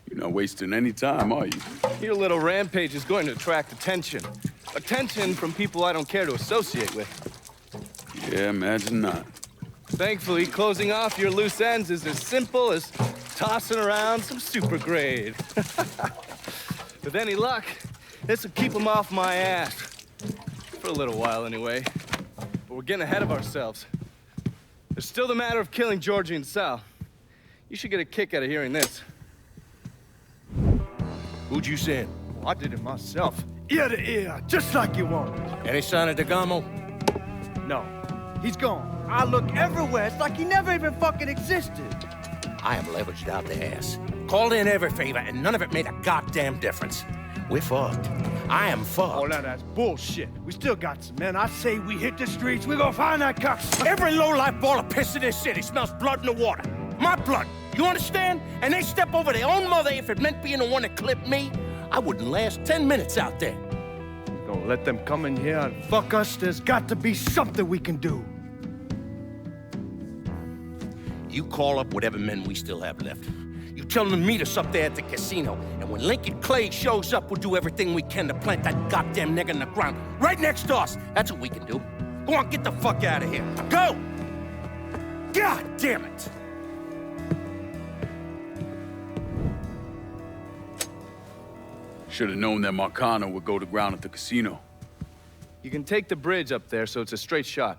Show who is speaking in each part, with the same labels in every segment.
Speaker 1: You're not wasting any time, are you?
Speaker 2: Your little rampage is going to attract attention. Attention from people I don't care to associate with.
Speaker 1: Yeah, imagine not.
Speaker 2: Thankfully, closing off your loose ends is as simple as tossing around some super grade. With any luck, this will keep them off my ass. For a little while, anyway. But we're getting ahead of ourselves. There's still the matter of killing Georgie and Sal. You should get a kick out of hearing this.
Speaker 3: Who'd you send?
Speaker 4: Well, I did it myself. Ear to ear, just like you wanted.
Speaker 3: Any sign of Degamo?
Speaker 4: No, he's gone. I look everywhere. It's like he never even fucking existed.
Speaker 3: I am leveraged out the ass. Called in every favor, and none of it made a goddamn difference. We're fucked. I am fucked.
Speaker 4: Oh, now that's bullshit. We still got some men. I say we hit the streets. We gonna find that cocksucker.
Speaker 3: Every low-life ball of piss in this city smells blood in the water. My blood. You understand? And they step over their own mother if it meant being the one that clipped me. I wouldn't last 10 minutes out there.
Speaker 4: We're gonna let them come in here and fuck us. There's got to be something we can do.
Speaker 3: You call up whatever men we still have left. You tell them to meet us up there at the casino. And when Lincoln Clay shows up, we'll do everything we can to plant that goddamn nigger in the ground. Right next to us. That's what we can do. Go on, get the fuck out of here. Go! God damn it!
Speaker 1: Should have known that Marcano would go to ground at the casino.
Speaker 2: You can take the bridge up there, so it's a straight shot.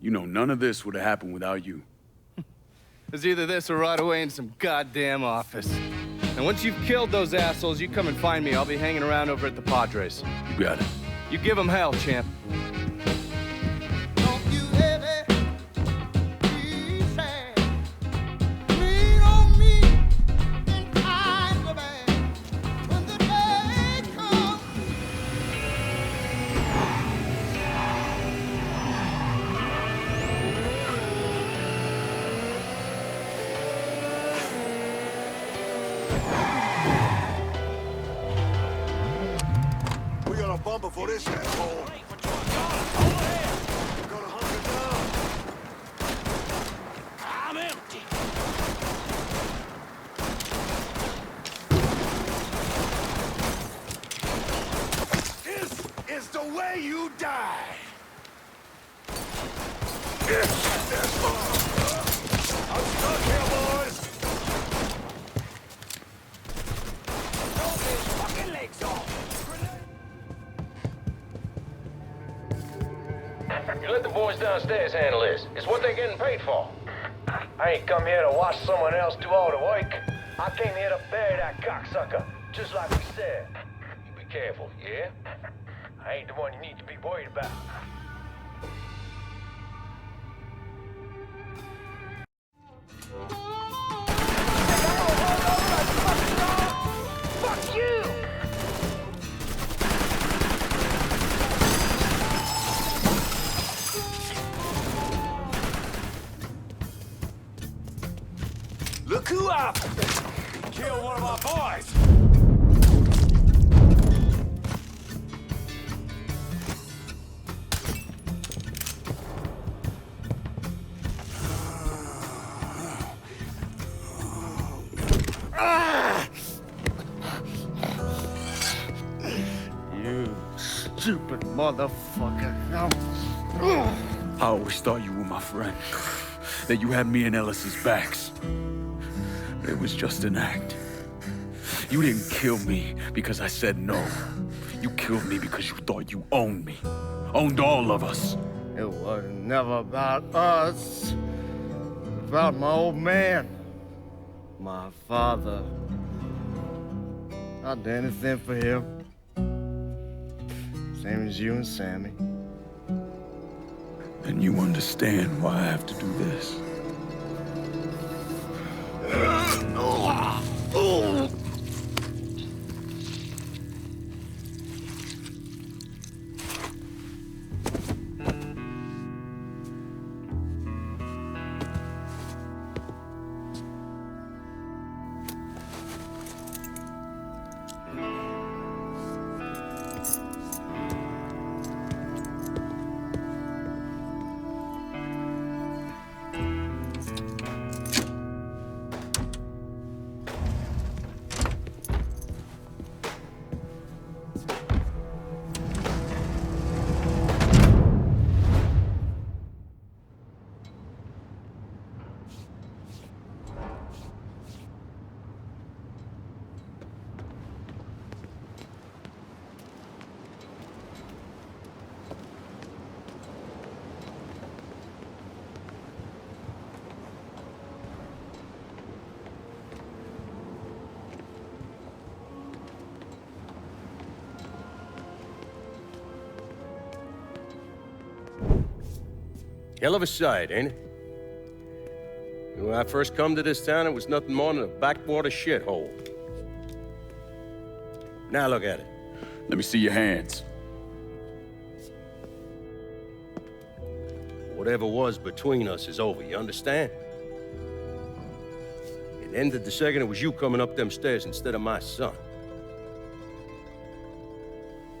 Speaker 1: You know, none of this would have happened without you.
Speaker 2: It's either this or right away in some goddamn office. And once you've killed those assholes, you come and find me. I'll be hanging around over at the Padres.
Speaker 1: You got it.
Speaker 2: You give them hell, champ.
Speaker 5: Bumper for this asshole. Gotta hunker down.
Speaker 3: I'm empty.
Speaker 5: This is the way you die. I'm stuck here, boys. Throw these fucking legs off.
Speaker 6: You let the boys downstairs handle this. It's what they're getting paid for.
Speaker 7: I ain't come here to watch someone else do all the work. I came here to bury that cocksucker, just like we said.
Speaker 6: You be careful, yeah?
Speaker 7: I ain't the one you need to be worried about. Fuck you!
Speaker 5: Look who up! Killed one of our boys!
Speaker 4: You stupid motherfucker.
Speaker 1: I always thought you were my friend. That you had me and Ellis's backs. It was just an act. You didn't kill me because I said no. You killed me because you thought you owned me. Owned all of us.
Speaker 4: It was never about us. It was about my old man. My father. I'd do anything for him. Same as you and Sammy.
Speaker 1: And you understand why I have to do this.
Speaker 3: Hell of a sight, ain't it? When I first come to this town, it was nothing more than a backwater shithole. Now look at it.
Speaker 1: Let me see your hands.
Speaker 3: Whatever was between us is over, you understand? It ended the second it was you coming up them stairs instead of my son.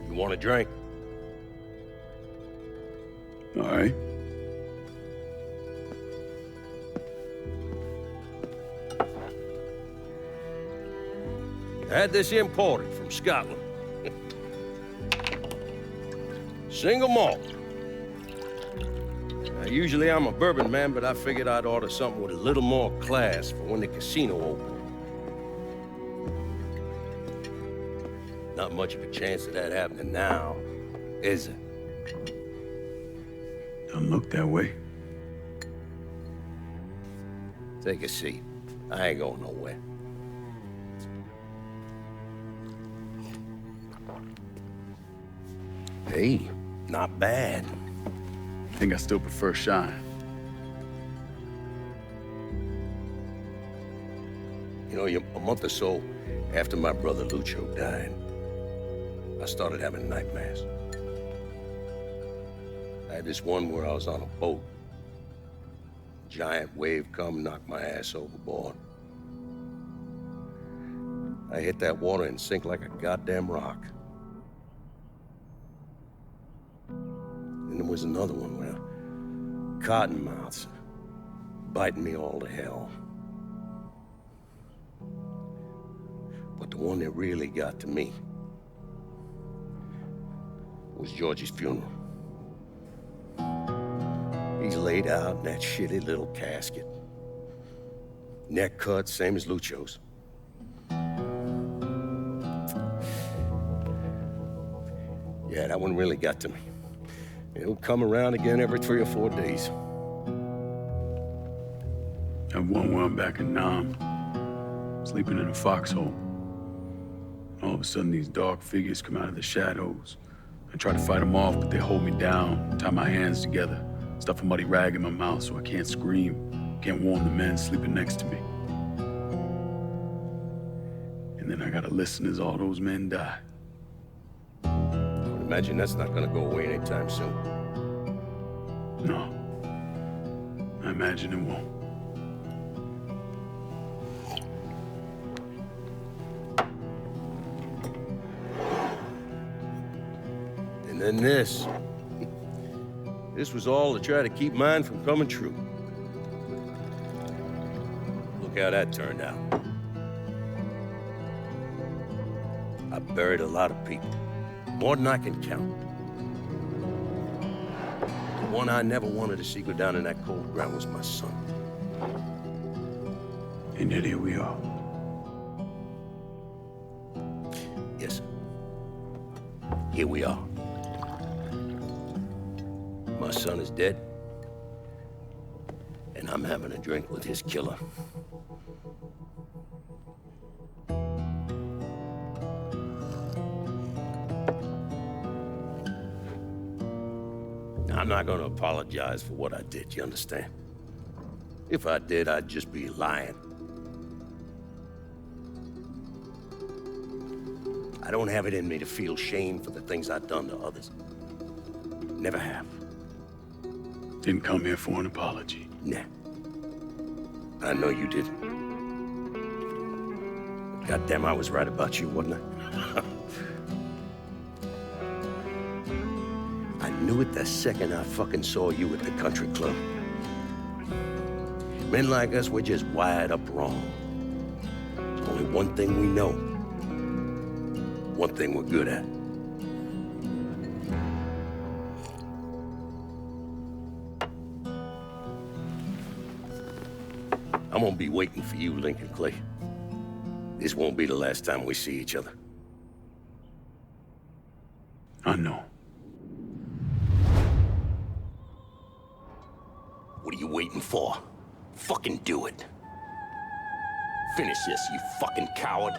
Speaker 3: You want a drink?
Speaker 1: All right.
Speaker 3: I had this imported from Scotland. Single malt. Now, usually I'm a bourbon man, but I figured I'd order something with a little more class for when the casino opened. Not much of a chance of that happening now, is it?
Speaker 1: Don't look that way.
Speaker 3: Take a seat. I ain't going nowhere. Hey, not bad.
Speaker 1: I think I still prefer Shine.
Speaker 3: You know, a month or so after my brother Lucio died, I started having nightmares. I had this one where I was on a boat. Giant wave come, knocked my ass overboard. I hit that water and sink like a goddamn rock. And there was another one where cottonmouths biting me all to hell. But the one that really got to me was Georgie's funeral. He's laid out in that shitty little casket. Neck cut, same as Lucio's. Yeah, that one really got to me. It'll come around again every 3 or 4 days.
Speaker 1: I have one where I'm back in Nam, sleeping in a foxhole. All of a sudden, these dark figures come out of the shadows. I try to fight them off, but they hold me down, tie my hands together, stuff a muddy rag in my mouth so I can't scream, can't warn the men sleeping next to me. And then I gotta listen as all those men die.
Speaker 3: I would imagine that's not gonna go away anytime soon.
Speaker 1: No. I imagine it won't.
Speaker 3: And then this. This was all to try to keep mine from coming true. Look how that turned out. I buried a lot of people. More than I can count. The one I never wanted to see go down in that cold ground was my son.
Speaker 1: And yet here we are.
Speaker 3: Yes, sir. Here we are. My son is dead, and I'm having a drink with his killer. I'm not gonna apologize for what I did, you understand? If I did, I'd just be lying. I don't have it in me to feel shame for the things I've done to others. Never have.
Speaker 1: Didn't come here for an apology.
Speaker 3: Nah. I know you didn't. Goddamn, I was right about you, wasn't I? I knew it the second I fucking saw you at the country club. Men like us, we're just wired up wrong. There's only one thing we know. One thing we're good at. I'm gonna be waiting for you, Lincoln Clay. This won't be the last time we see each other.
Speaker 1: I know.
Speaker 3: What are you waiting for? Fucking do it. Finish this, you fucking coward.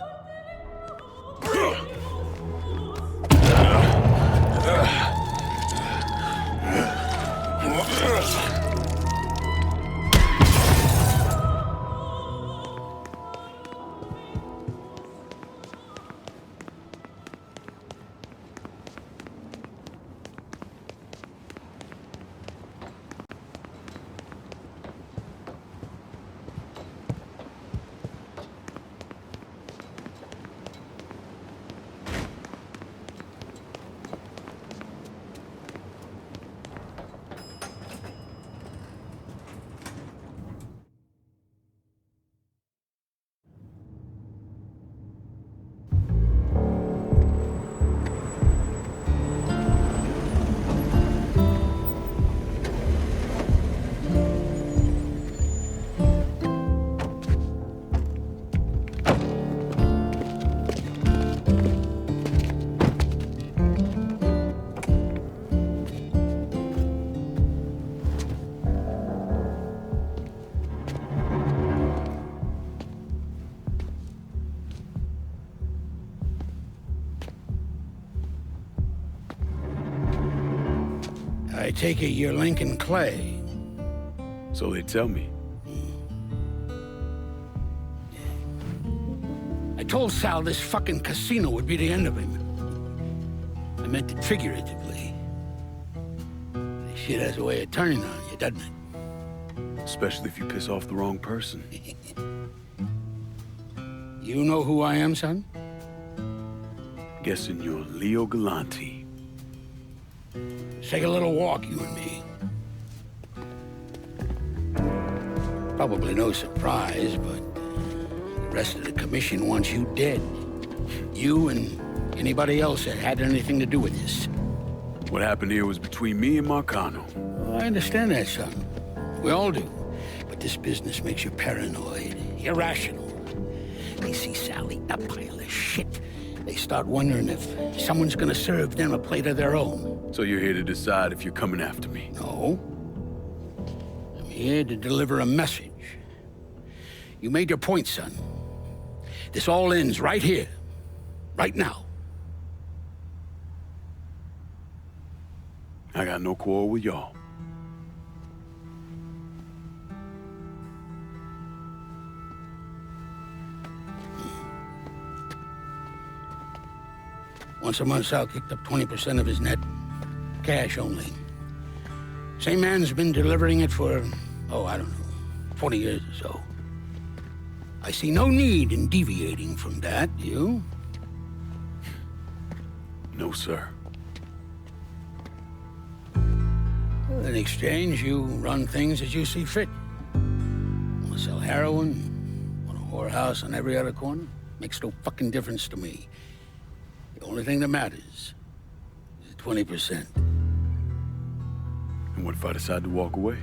Speaker 8: I take it you're Lincoln Clay.
Speaker 1: So they tell me.
Speaker 8: I told Sal this fucking casino would be the end of him. I meant it figuratively. This shit has a way of turning on you, doesn't it?
Speaker 1: Especially if you piss off the wrong person.
Speaker 8: You know who I am, son?
Speaker 1: Guessing you're Leo Galante.
Speaker 8: Let's take a little walk, you and me. Probably no surprise, but the rest of the commission wants you dead. You and anybody else that had anything to do with this.
Speaker 1: What happened here was between me and Marcano.
Speaker 8: Well, I understand that, son. We all do. But this business makes you paranoid, irrational. They see Sal eating a pile of shit. They start wondering if someone's gonna serve them a plate of their own.
Speaker 1: So you're here to decide if you're coming after me?
Speaker 8: No. I'm here to deliver a message. You made your point, son. This all ends right here. Right now.
Speaker 1: I got no quarrel with y'all.
Speaker 8: Once a month, Sal kicked up 20% of his net. Cash only. Same man's been delivering it for, I don't know, 20 years or so. I see no need in deviating from that, you?
Speaker 1: No, sir.
Speaker 8: In exchange, you run things as you see fit. Want to sell heroin? Want a whorehouse on every other corner? Makes no fucking difference to me. The only thing that matters is 20%.
Speaker 1: And what if I decide to walk away?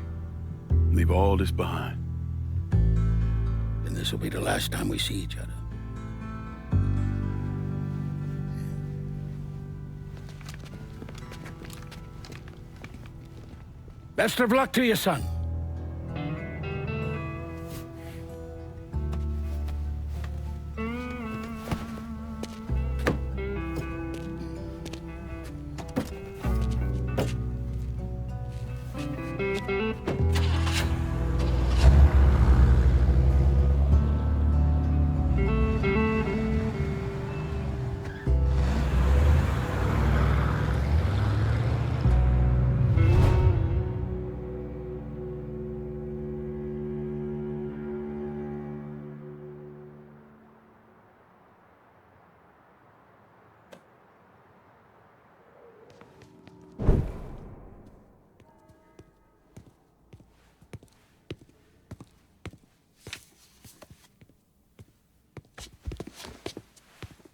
Speaker 1: Leave all this behind?
Speaker 8: Then this will be the last time we see each other. Best of luck to you, son.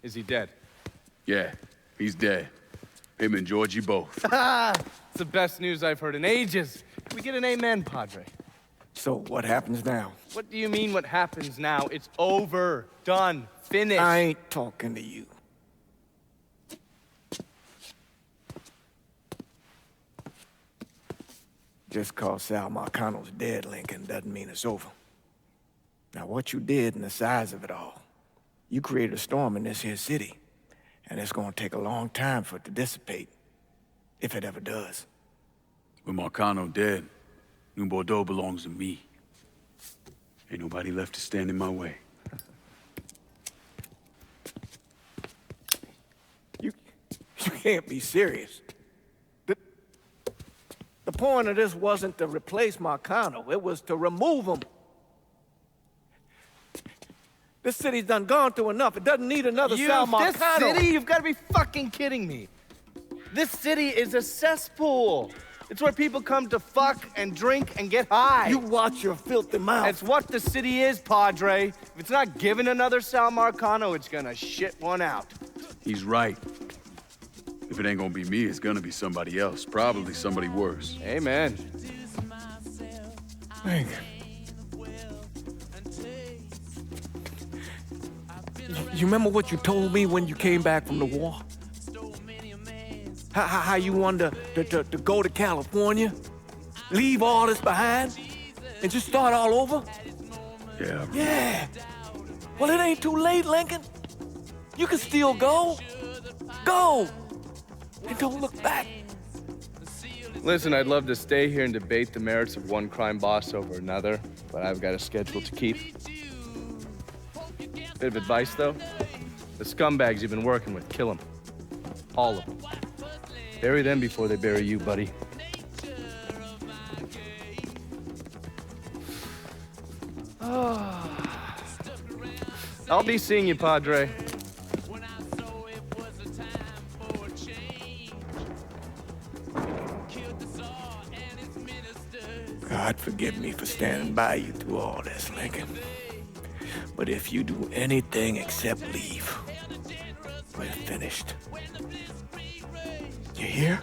Speaker 2: Is he dead?
Speaker 1: Yeah, he's dead. Him and Georgie both.
Speaker 2: It's the best news I've heard in ages. Can we get an amen, Padre?
Speaker 5: So what happens now?
Speaker 2: What do you mean what happens now? It's over. Done. Finished.
Speaker 5: I ain't talking to you. Just cause Sal Marcano's dead, Lincoln, doesn't mean it's over. Now, what you did and the size of it all, you created a storm in this here city, and it's gonna take a long time for it to dissipate, if it ever does.
Speaker 1: With Marcano dead, New Bordeaux belongs to me. Ain't nobody left to stand in my way.
Speaker 5: You can't be serious. The point of this wasn't to replace Marcano, it was to remove him. This city's done gone through enough. It doesn't need another Sal Marcano.
Speaker 2: This city? You've got to be fucking kidding me. This city is a cesspool. It's where people come to fuck and drink and get high.
Speaker 5: You watch your filthy mouth.
Speaker 2: It's what the city is, Padre. If it's not giving another Sal Marcano, it's gonna shit one out.
Speaker 1: He's right. If it ain't gonna be me, it's gonna be somebody else. Probably somebody worse.
Speaker 2: Amen.
Speaker 5: Lincoln. You remember what you told me when you came back from the war? How you wanted to go to California, leave all this behind, and just start all over?
Speaker 1: Yeah.
Speaker 5: Yeah. Well, it ain't too late, Lincoln. You can still go. Go. And don't look back.
Speaker 2: Listen, I'd love to stay here and debate the merits of one crime boss over another, but I've got a schedule to keep. Bit of advice, though. The scumbags you've been working with, kill them. All of them. Bury them before they bury you, buddy. I'll be seeing you, Padre.
Speaker 5: God forgive me for standing by you through all this, Lincoln. But if you do anything except leave, we're finished. You hear?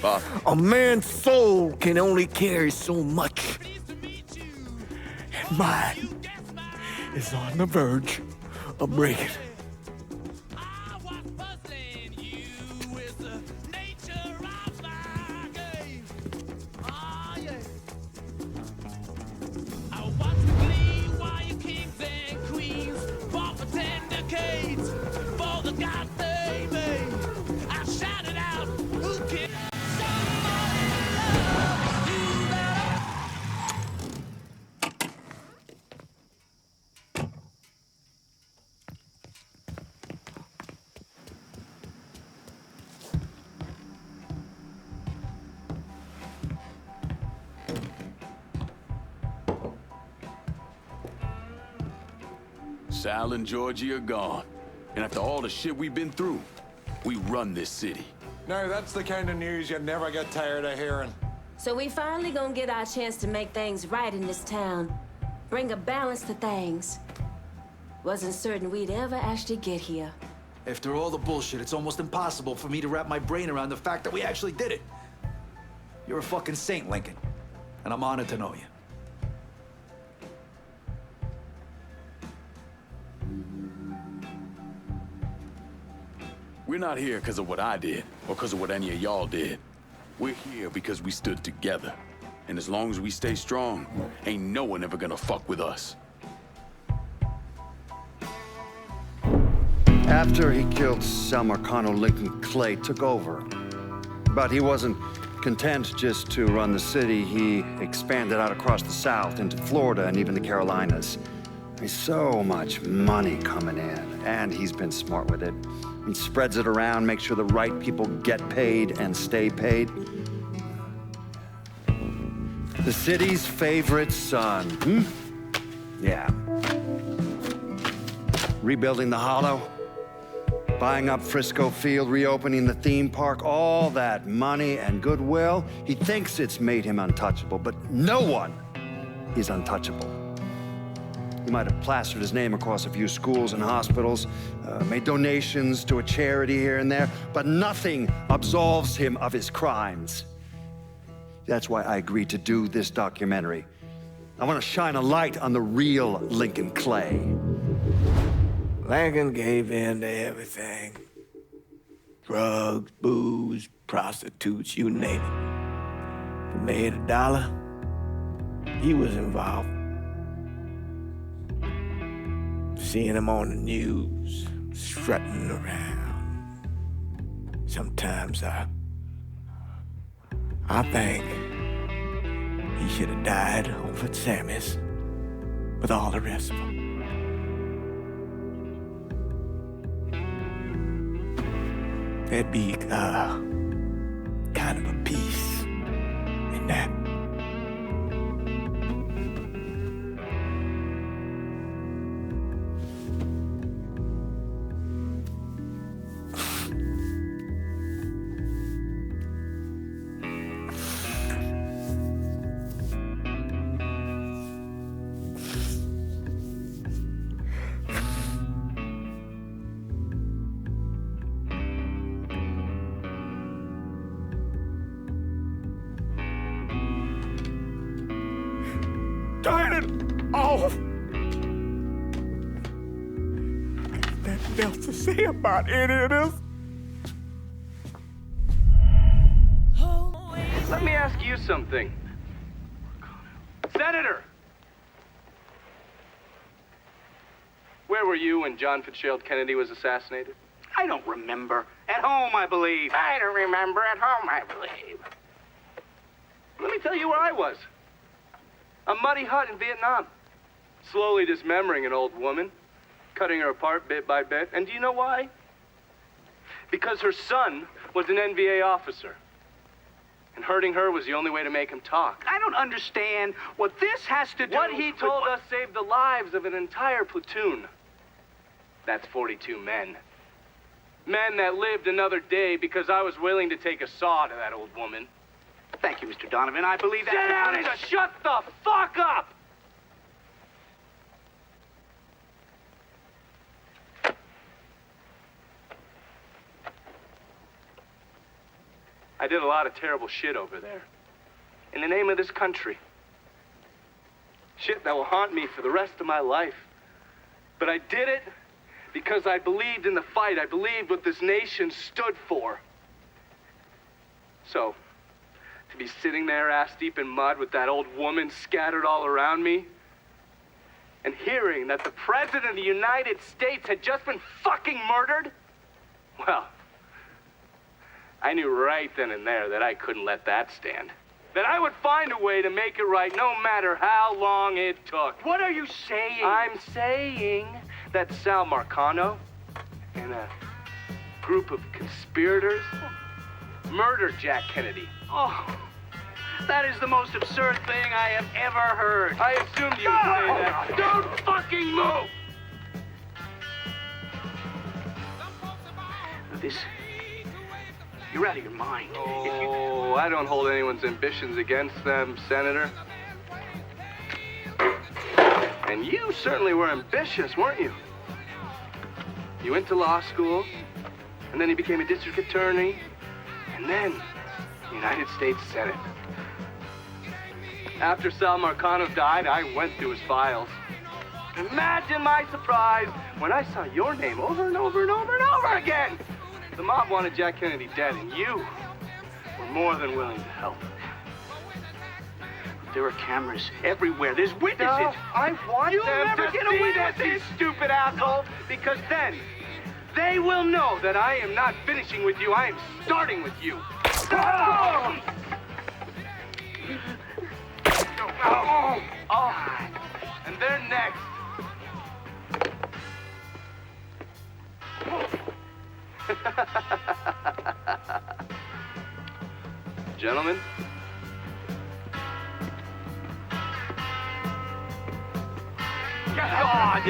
Speaker 1: Bob,
Speaker 5: A man's soul can only carry so much. And mine is on the verge of breaking.
Speaker 1: Sal and Georgie are gone. And after all the shit we've been through, we run this city.
Speaker 9: Now, that's the kind of news you never get tired of hearing.
Speaker 10: So we finally gonna get our chance to make things right in this town. Bring a balance to things. Wasn't certain we'd ever actually get here.
Speaker 11: After all the bullshit, it's almost impossible for me to wrap my brain around the fact that we actually did it. You're a fucking saint, Lincoln. And I'm honored to know you.
Speaker 1: We're not here because of what I did, or because of what any of y'all did. We're here because we stood together. And as long as we stay strong, ain't no one ever gonna fuck with us.
Speaker 4: After he killed Sal Marcano, Lincoln Clay took over. But he wasn't content just to run the city. He expanded out across the South into Florida and even the Carolinas. There's so much money coming in, and he's been smart with it. He spreads it around, makes sure the right people get paid and stay paid. The city's favorite son, Yeah. Rebuilding the Hollow, buying up Frisco Field, reopening the theme park, all that money and goodwill. He thinks it's made him untouchable, but no one is untouchable. He might have plastered his name across a few schools and hospitals, made donations to a charity here and there, but nothing absolves him of his crimes. That's why I agreed to do this documentary. I want to shine a light on the real Lincoln Clay.
Speaker 5: Lincoln gave in to everything. Drugs, booze, prostitutes, you name it. If he made $1, he was involved. Seeing him on the news, strutting around. Sometimes I think he should have died over at Sammy's with all the rest of them. There'd be kind of a peace in that. Turn it off! There's nothing else to say about any of this.
Speaker 2: Let me ask you something. Senator! Where were you when John Fitzgerald Kennedy was assassinated?
Speaker 8: I don't remember. At home, I believe.
Speaker 3: I don't remember at home, I believe.
Speaker 2: tell you where I was. A muddy hut in Vietnam. Slowly dismembering an old woman, cutting her apart bit by bit. And do you know why? Because her son was an NVA officer. And hurting her was the only way to make him talk.
Speaker 12: I don't understand what this has to do
Speaker 2: What he
Speaker 12: with
Speaker 2: told us saved the lives of an entire platoon. That's 42 men. Men that lived another day because I was willing to take a saw to that old woman.
Speaker 12: Thank you, Mr. Donovan. I believe that.
Speaker 2: Sit down and shut the fuck up! I did a lot of terrible shit over there. In the name of this country. Shit that will haunt me for the rest of my life. But I did it because I believed in the fight. I believed what this nation stood for. So, to be sitting there ass deep in mud with that old woman scattered all around me, and hearing that the President of the United States had just been fucking murdered, well, I knew right then and there that I couldn't let that stand. That I would find a way to make it right no matter how long it took.
Speaker 12: What are you saying?
Speaker 2: I'm saying that Sal Marcano and a group of conspirators murdered Jack Kennedy.
Speaker 12: Oh, that is the most absurd thing I have ever heard.
Speaker 2: I assumed you would say that. Don't fucking move!
Speaker 12: This... You're out of your mind.
Speaker 2: Oh, I don't hold anyone's ambitions against them, Senator. And you certainly were ambitious, weren't you? You went to law school, and then you became a district attorney, and then United States Senate. After Sal Marcano died, I went through his files. Imagine my surprise when I saw your name over and over and over and over again. The mob wanted Jack Kennedy dead, and you were more than willing to help.
Speaker 12: There are cameras everywhere. There's witnesses.
Speaker 2: No, I want
Speaker 12: You'll
Speaker 2: them
Speaker 12: never
Speaker 2: to
Speaker 12: get
Speaker 2: see
Speaker 12: away
Speaker 2: this,
Speaker 12: with
Speaker 2: you
Speaker 12: this.
Speaker 2: stupid asshole, because then they will know that I am not finishing with you. I am starting with you. Oh! Oh! Oh! And they're next. Gentlemen. God!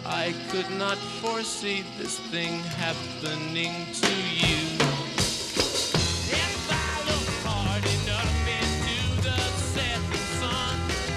Speaker 13: I could not foresee this thing happening to you.